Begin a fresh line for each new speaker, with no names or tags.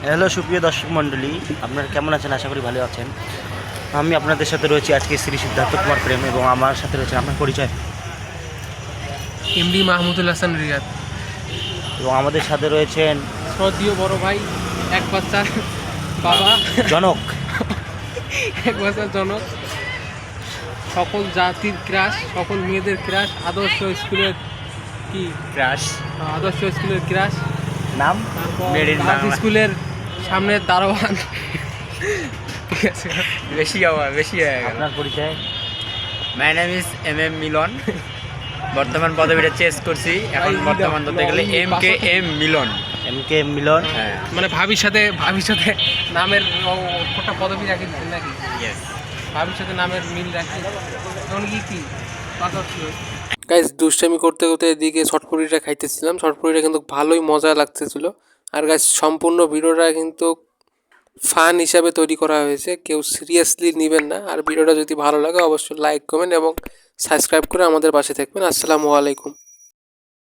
Hello সুপ্রিয় দর্শক মণ্ডলী, আপনারা কেমন আছেন? আশা করি ভালো আছেন। আমি আপনাদের সাথে রয়েছি আজকে শ্রী সিদ্ধার্থ কুমার প্রেম, এবং আমার সাথে রয়েছে আপনার পরিচয়।
এমডি মাহমুদুল হাসান রিয়াদ।
এবং আমাদের সাথে রয়েছেন
শ্রদ্ধীয় বড় ভাই, এক বাচ্চার বাবা,
জনক।
এক বাচ্চার জনক, সকল জাতির ক্রাশ, সকল মেয়েদের ক্রাশ, আদর্শ স্কুলের কি
ক্রাশ
আদর্শ স্কুলের ক্রাশ।
নাম
তারপর
মেড ইন
গার্লস
বাংলা।
স্কুলের সামনের দারোয়ান। ঠিক আছে,
বেশি হয়ে গেল।
আপনার পরিচয়?
মাই নেম ইজ এম মিলন। বর্তমান পদবিটা চেঞ্জ করছি, এখন বর্তমান ধরতে গেলে MKM মিলন।
MK মিলন।
হ্যাঁ,
মানে ভাবির সাথে নামের একটা পদবি রাখি দিচ্ছেন নাকি?
ইয়েস।
ভাবির সাথে নামের মিল রাখি তখন কি গাইস, দুষ্টামি করতে করতে এদিকে শর্টপুরিটা খাইতেছিলাম। শর্টপুরিটা কিন্তু ভালোই মজা লাগতেছিল। আর গাইস, সম্পূর্ণ ভিডিওটা কিন্তু ফান হিসাবে তৈরি করা হয়েছে, কেউ সিরিয়াসলি নেবেন না। আর ভিডিওটা যদি ভালো লাগে অবশ্যই লাইক কমেন্ট এবং সাবস্ক্রাইব করে আমাদের পাশে থাকবেন। আসসালামু আলাইকুম।